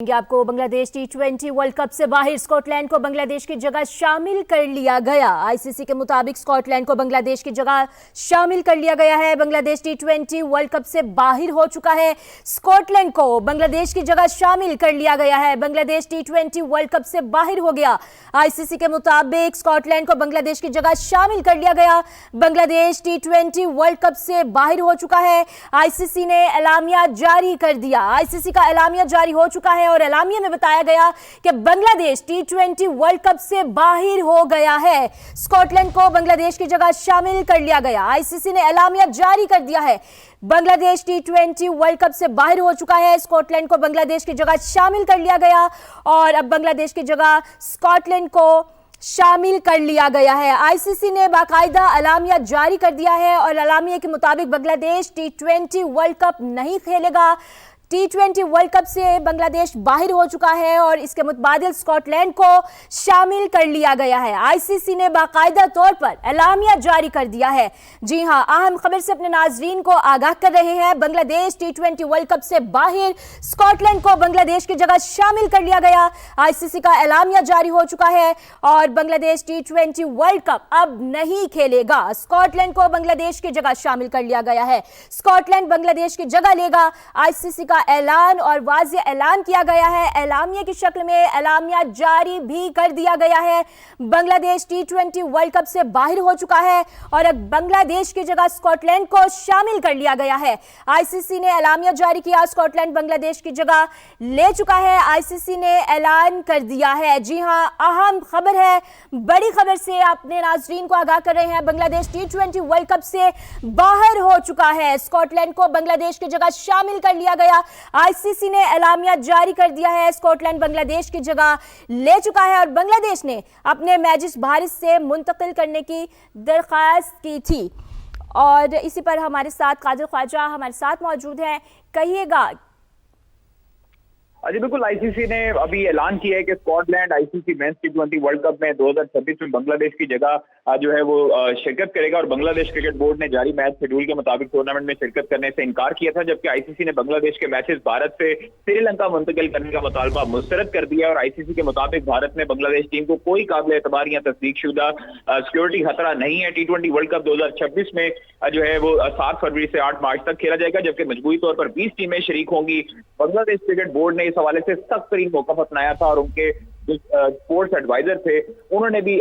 आपको बांग्लादेश टी20 world cup से बाहर स्कॉटलैंड को बांग्लादेश की जगह शामिल कर लिया गया। आईसीसी के मुताबिक स्कॉटलैंड को बांग्लादेश की जगह शामिल कर लिया गया है। बांग्लादेश टी20 वर्ल्ड कप से बाहर हो चुका है। स्कॉटलैंड को बांग्लादेश की जगह शामिल कर लिया गया है। बांग्लादेश टी20 वर्ल्ड कप से बाहर हो गया। आईसीसी के मुताबिक स्कॉटलैंड को बांग्लादेश की जगह शामिल कर लिया गया। बांग्लादेश टी20 वर्ल्ड कप से बाहर हो चुका है। आईसीसी ने एलामिया जारी कर दिया। आईसीसी का एलामिया जारी हो चुका है और एलामिया में बताया गया कि बांग्लादेश टी20 वर्ल्ड कप से बाहर हो गया है। स्कॉटलैंड को बांग्लादेश की जगह शामिल कर लिया गया। आईसीसी ने एलामिया जारी कर दिया है। बांग्लादेश टी20 वर्ल्ड कप से बाहर हो चुका है। स्कॉटलैंड को बांग्लादेश की जगह शामिल कर लिया गया और अब बांग्लादेश की जगह स्कॉटलैंड को शामिल कर लिया गया है। आईसीसी ने बाकायदा एलामिया जारी कर दिया है और एलामिया के मुताबिक बांग्लादेश टी20 वर्ल्ड कप नहीं खेलेगा। टी20 वर्ल्ड कप से बांग्लादेश बाहर हो चुका है और इसके मुतबादिल स्कॉटलैंड को शामिल कर लिया गया है। आईसीसी ने बाकायदा तौर पर एलामिया जारी कर दिया है। जी हां, अहम खबर से अपने नाजरीन को आगाह कर रहे हैं। बांग्लादेश टी20 वर्ल्ड कप से बाहर, स्कॉटलैंड को बांग्लादेश की जगह शामिल कर लिया गया। आईसीसी का एलामिया जारी हो चुका है और बांग्लादेश टी20 वर्ल्ड कप अब नहीं खेलेगा। स्कॉटलैंड को बांग्लादेश की जगह शामिल कर लिया गया है। स्कॉटलैंड बांग्लादेश की जगह लेगा। आईसीसी का ऐलान और वाज़ेह ऐलान किया गया है। एलामिया की शक्ल में एलामिया जारी भी कर दिया गया है। बांग्लादेश टी20 वर्ल्ड कप से बाहर हो चुका है और अब बांग्लादेश की जगह स्कॉटलैंड को शामिल कर लिया गया है। आईसीसी ने एलामिया जारी किया। स्कॉटलैंड बांग्लादेश की जगह ले चुका है। आईसीसी ने ऐलान कर दिया है। जी हां, अहम खबर है, बड़ी खबर से अपने नाजरीन को आगाह कर रहे हैं। बांग्लादेश टी20 वर्ल्ड कप से बाहर हो चुका है। स्कॉटलैंड को बांग्लादेश की जगह शामिल कर लिया गया। आईसीसी ने एलामिया जारी कर दिया है। स्कॉटलैंड बांग्लादेश की जगह ले चुका है और बांग्लादेश ने अपने मैचेस भारत से मुंतकिल करने की दरख्वास्त की थी। और इसी पर हमारे साथ कादिर ख्वाजा हमारे साथ मौजूद हैं। कहिएगा। जी बिल्कुल, आईसीसी ने अभी ऐलान किया है कि स्कॉटलैंड आईसीसी मेंस टी20 वर्ल्ड कप में 2026 में बांग्लादेश की जगह जो है वो शिरकत करेगा और बांग्लादेश क्रिकेट बोर्ड ने जारी मैच शेड्यूल के मुताबिक टूर्नामेंट में शिरकत करने से इनकार किया था, जबकि आईसीसी ने बांग्लादेश के मैचेस भारत से श्रीलंका मुंतकिल करने का मुतालबा मुस्तरद कर दिया और आईसीसी के मुताबिक भारत ने बांग्लादेश टीम को कोई काबिल एतबार या तस्दीकशुदा सिक्योरिटी खतरा नहीं है। टी20 वर्ल्ड कप 2026 में जो है वो 7 फरवरी से 8 मार्च तक खेला जाएगा, जबकि मजबूरी तौर पर 20 टीमें शरीक होंगी। बांग्लादेश क्रिकेट बोर्ड ने इस हवाले से सख्त तरीन मौक़िफ़ अपनाया था और उनके जो स्पोर्ट्स एडवाइजर थे उन्होंने भी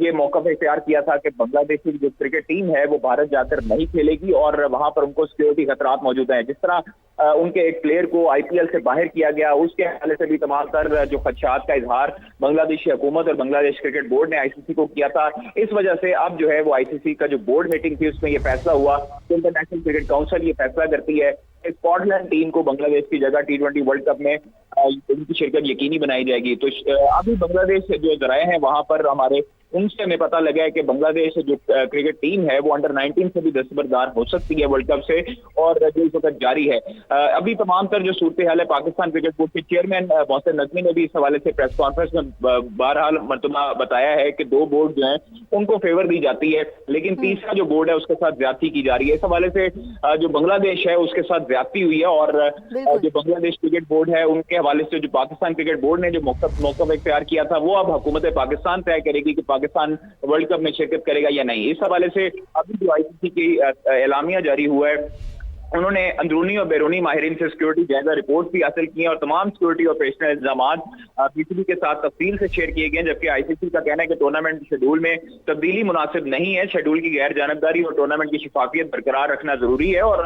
ये मौक़िफ़ इख्तियार किया था कि बांग्लादेश की जो क्रिकेट टीम है वो भारत जाकर नहीं खेलेगी और वहां पर उनको सिक्योरिटी खतरात मौजूद हैं। जिस तरह उनके एक प्लेयर को आईपीएल से बाहर किया गया, उसके हवाले से भी तमाम तर जो खदशात का इजहार बांग्लादेशी हुकूमत और बांग्लादेश क्रिकेट बोर्ड ने आईसीसी को किया था। इस वजह से अब जो है वो आईसीसी का जो बोर्ड मीटिंग थी उसमें यह फैसला हुआ कि इंटरनेशनल क्रिकेट काउंसिल ये फैसला करती है कि स्कॉटलैंड टीम को बांग्लादेश की जगह टी20 वर्ल्ड कप में उनकी शिरकत यकीनी बनाई जाएगी। तो अभी बांग्लादेश जो जराए हैं वहां पर हमारे उनसे हमें पता लगा है कि बांग्लादेश जो क्रिकेट टीम है वो अंडर 19 से भी दस्तबरदार हो सकती है वर्ल्ड कप से और जो इस वक्त जारी है। अभी तमाम तर जो सूरत हाल है, पाकिस्तान क्रिकेट बोर्ड के चेयरमैन मोहसिन नकवी ने भी इस हवाले से प्रेस कॉन्फ्रेंस में बहरहाल मरतबा बताया है कि 2 बोर्ड जो हैं उनको फेवर दी जाती है, लेकिन तीसरा जो बोर्ड है उसके साथ ज्यादती की जा रही है। इस हवाले से जो बांग्लादेश है उसके साथ ज्यादती हुई है और जो बांग्लादेश क्रिकेट बोर्ड है उनके हवाले से जो पाकिस्तान क्रिकेट बोर्ड ने जो मौक़िफ़ इख्तियार किया था वो अब हुकूमत पाकिस्तान तय करेगी कि पाकिस्तान वर्ल्ड कप में शिरकत करेगा या नहीं। इस हवाले से अभी जो आईसीसी की एलामिया जारी हुआ है उन्होंने अंदरूनी और बैरूनी माहिरीन से सिक्योरिटी जायजा रिपोर्ट भी हासिल की है और तमाम सिक्योरिटी ऑपरेशनल इंतजाम पीसीबी के साथ तफसील से शेयर किए गए, जबकि आईसीसी का कहना है कि टूर्नामेंट शेड्यूल में तब्दीली मुनासिब नहीं है। शेड्यूल की गैर जानबदारी और टूर्नामेंट की शिफाफियत बरकरार रखना जरूरी है और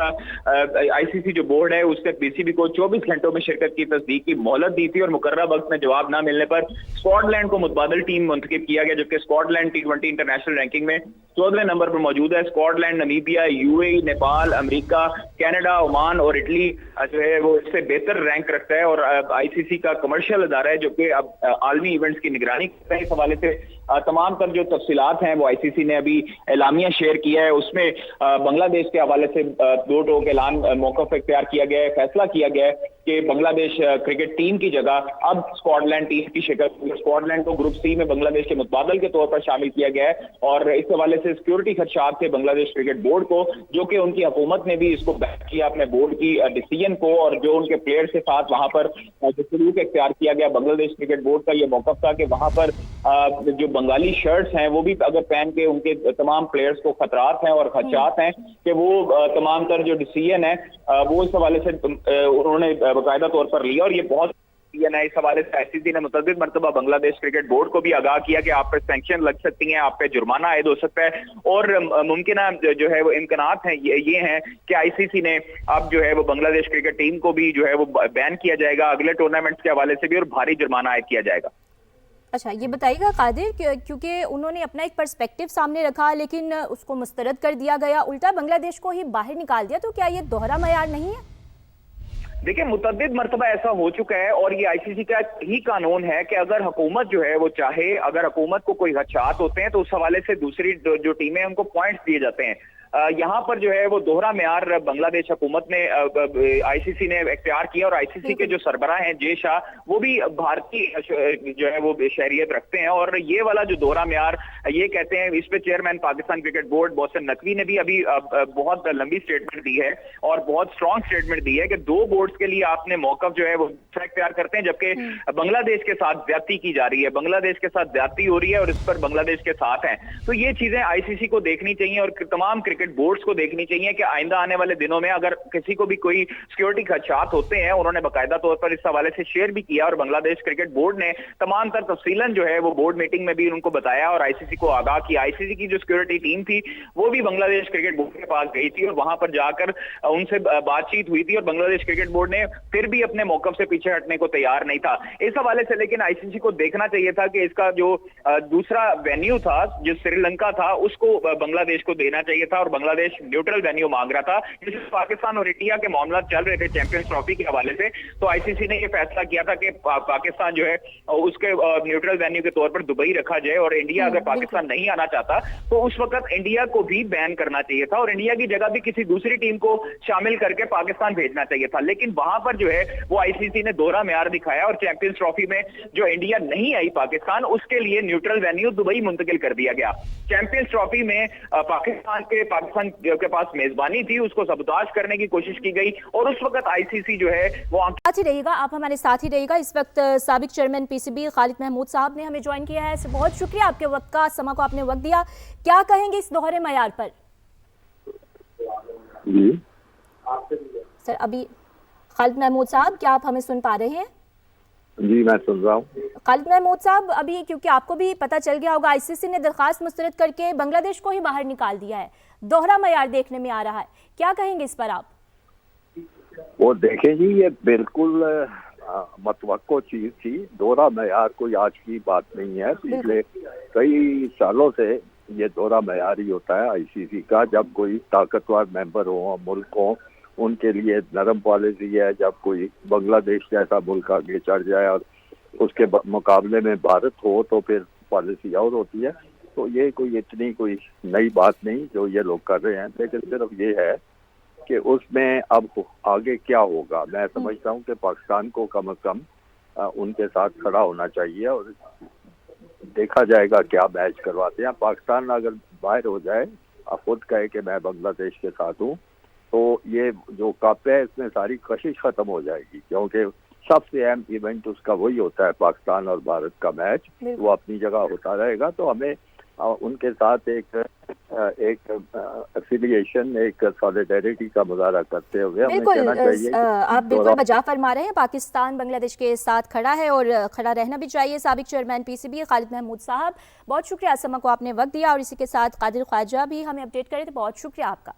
आईसीसी जो बोर्ड है उसने पीसीबी को 24 घंटों में शिरकत की तस्दीक की मोहलत दी थी और मुकर्रर वक्त में जवाब न मिलने पर स्कॉटलैंड को मुतबादिल टीम मुंतखब किया गया, जबकि स्कॉटलैंड टी20 इंटरनेशनल रैंकिंग में 14वें नंबर पर मौजूद है। Scotland, Namibia, UAE, Nepal, America, Canada, Oman और इटली जो है वो इससे बेहतर रैंक रखता है और आईसीसी का कमर्शियल अदारा है जो कि अब आलमी इवेंट्स की निगरानी करता है। इस हवाले से तमाम तर जो तफसीलात हैं वो आईसीसी ने अभी एलामिया शेयर किया है। उसमें बांग्लादेश के हवाले से दो टोक ऐलान मौक़िफ़ इख्तियार किया गया है। फैसला किया गया है कि बांग्लादेश क्रिकेट टीम की जगह अब स्कॉटलैंड टीम की शिकस्त, स्कॉटलैंड को ग्रुप सी में बांग्लादेश के मुतबादल के तौर पर शामिल किया गया है। और इस हवाले से सिक्योरिटी खदशात थे बांग्लादेश क्रिकेट बोर्ड को, जो कि उनकी हुकूमत ने भी इसको बैक किया अपने बोर्ड की डिसीजन को, और जो उनके प्लेयर्स के साथ वहां पर जो सलूक इख्तियार किया गया, बांग्लादेश क्रिकेट बोर्ड का ये मौक़िफ़ था कि वहां पर जो बंगाली शर्ट्स हैं वो भी अगर पहन के उनके तमाम प्लेयर्स को खतरात हैं और खदशात हैं कि वो तमाम तर जो डिसीजन है वो इस हवाले से उन्होंने बाकायदा तौर पर लिया। और ये बहुत इस हवाले से आईसीसी ने मुतअद्दिद मरतबा बांग्लादेश क्रिकेट बोर्ड को भी आगाह किया कि आप पे सैंक्शन लग सकती हैं, आप पे जुर्माना आयद हो सकता है। और मुमकिन जो है वो इम्कानात हैं ये हैं कि आईसीसी ने अब जो है वो बांग्लादेश क्रिकेट टीम को भी जो है वो बैन किया जाएगा, अगले टूर्नामेंट्स के हवाले से भी, और भारी जुर्माना आयद किया जाएगा। अच्छा, ये बताइएगा कादिर, क्योंकि उन्होंने अपना एक पर्सपेक्टिव सामने रखा लेकिन उसको मुस्तरद कर दिया गया, उल्टा बांग्लादेश को ही बाहर निकाल दिया, तो क्या ये दोहरा मयार नहीं है? देखिए, मुतअद्दिद मरतबा ऐसा हो चुका है और ये आईसीसी का ही कानून है कि अगर हुकूमत जो है वो चाहे, अगर हुकूमत को कोई खदशात होते हैं तो उस हवाले से दूसरी जो टीमें हैं उनको पॉइंट्स दिए जाते हैं। यहाँ पर जो है वो दोहरा मेयार बांग्लादेश हुकूमत ने आईसीसी ने इख्तियार किया, और आईसीसी के जो सरबराह हैं जे शाह वो भी भारतीय जो है वो शहरियत रखते हैं। और ये वाला जो दोहरा मेयार ये कहते हैं, इस पे chairman Pakistan cricket board Mohsin Naqvi ने भी अभी बहुत लंबी स्टेटमेंट दी है और बहुत स्ट्रॉन्ग स्टेटमेंट दी है कि दो बोर्ड्स के लिए आपने मौक़िफ़ जो है वो इख्तियार करते हैं, जबकि बांग्लादेश के साथ ज्यादती की जा रही है, बांग्लादेश के साथ ज्यादती हो रही है और इस पर बांग्लादेश के साथ हैं। तो ये चीजें आईसीसी को देखनी चाहिए और तमाम क्रिकेट बोर्ड्स को देखनी चाहिए कि आइंदा आने वाले दिनों में अगर किसी को भी कोई सिक्योरिटी खदशात होते हैं, उन्होंने बाकायदा तौर पर इस हवाले से शेयर भी किया, और बांग्लादेश क्रिकेट बोर्ड ने तमाम तर तफसीलन जो है वो बोर्ड मीटिंग में भी उनको बताया और आईसीसी को आगाह किया। आईसीसी की जो सिक्योरिटी टीम थी वो भी बांग्लादेश क्रिकेट बोर्ड के पास गई थी और वहां पर जाकर उनसे बातचीत हुई थी, और बांग्लादेश क्रिकेट बोर्ड ने फिर भी अपने मौक़िफ़ से पीछे हटने को तैयार नहीं था इस हवाले से। लेकिन आईसीसी को देखना चाहिए था कि इसका जो दूसरा वेन्यू था, जो श्रीलंका था, उसको बांग्लादेश को देना चाहिए था, और बांग्लादेश न्यूट्रल वेन्यू मांग रहा था। जिसमें पाकिस्तान और इंडिया के मामला चल रहे थे चैंपियंस ट्रॉफी के हवाले से, तो आईसीसी ने यह फैसला किया था कि पाकिस्तान जो है उसके न्यूट्रल वेन्यू के तौर पर दुबई रखा जाए, और इंडिया अगर पाकिस्तान नहीं आना चाहता तो उस वक्त इंडिया को भी बैन करना चाहिए था और इंडिया की जगह भी किसी दूसरी टीम को शामिल करके पाकिस्तान भेजना चाहिए था। लेकिन वहां पर जो है वो आईसीसी ने दोहरा मेयार दिखाया और चैंपियंस ट्रॉफी में जो इंडिया नहीं आई पाकिस्तान, उसके लिए न्यूट्रल वेन्यू दुबई मुंतकिल कर दिया गया। चैंपियंस ट्रॉफी में पाकिस्तान के पास मेजबानी थी, उसको सबताज करने की कोशिश की गई, और उस वक्त आईसीसी जो है वो साथ ही रहेगा, आप हमारे साथ ही रहेगा। इस वक्त साबिक चेयरमैन पीसीबी खालिद महमूद साहब ने हमें ज्वाइन किया है। बहुत शुक्रिया आपके वक्त का, समा को आपने वक्त दिया। क्या कहेंगे इस दोहरे मयार पर? जी सर, अभी खालिद महमूद साहब, क्या आप हमें सुन पा रहे हैं? जी, मैं सुन रहा हूँ। खालिद महमूद साहब, अभी क्योंकि आपको भी पता चल गया होगा, आईसीसी ने दरखास्त मुस्तरद करके बांग्लादेश को ही बाहर निकाल दिया है, दोहरा मयार देखने में आ रहा है, क्या कहेंगे इस पर आप? वो देखें जी, ये बिल्कुल मतवक्को चीज थी। दोहरा मयार कोई आज की बात नहीं है, पिछले कई सालों से ये दोहरा मयार ही होता है आईसीसी का। जब कोई ताकतवर मेंबर हो, मुल्क हो, उनके लिए नरम पॉलिसी है। जब कोई बांग्लादेश जैसा मुल्क आगे चढ़ जाए और उसके मुकाबले में भारत हो तो फिर पॉलिसी और होती है। तो ये कोई इतनी कोई नई बात नहीं जो ये लोग कर रहे हैं, लेकिन सिर्फ ये है कि उसमें अब आगे क्या होगा। मैं समझता हूँ कि पाकिस्तान को कम से कम उनके साथ खड़ा होना चाहिए और देखा जाएगा क्या मैच करवाते हैं। पाकिस्तान अगर बाहर हो जाए, खुद कहे कि मैं बांग्लादेश के साथ हूँ, तो ये जो कप है इसमें सारी कशिश खत्म हो जाएगी, क्योंकि सबसे अहम इवेंट उसका वही होता है, पाकिस्तान और भारत का मैच। वो अपनी जगह होता रहेगा, तो हमें उनके साथ एक एफिलिएशन, एक सॉलिडेरिटी का मुजाहरा करते हुए हमें कहना चाहिए। आप बिल्कुल बजा फरमा रहे हैं, पाकिस्तान बांग्लादेश के साथ खड़ा है और खड़ा रहना भी चाहिए। साबिक चेयरमैन पीसीबी खालिद महमूद साहब, बहुत शुक्रिया, समा को आपने वक्त दिया, और इसी के साथ कादिर ख्वाजा भी हमें अपडेट करे, तो बहुत शुक्रिया आपका।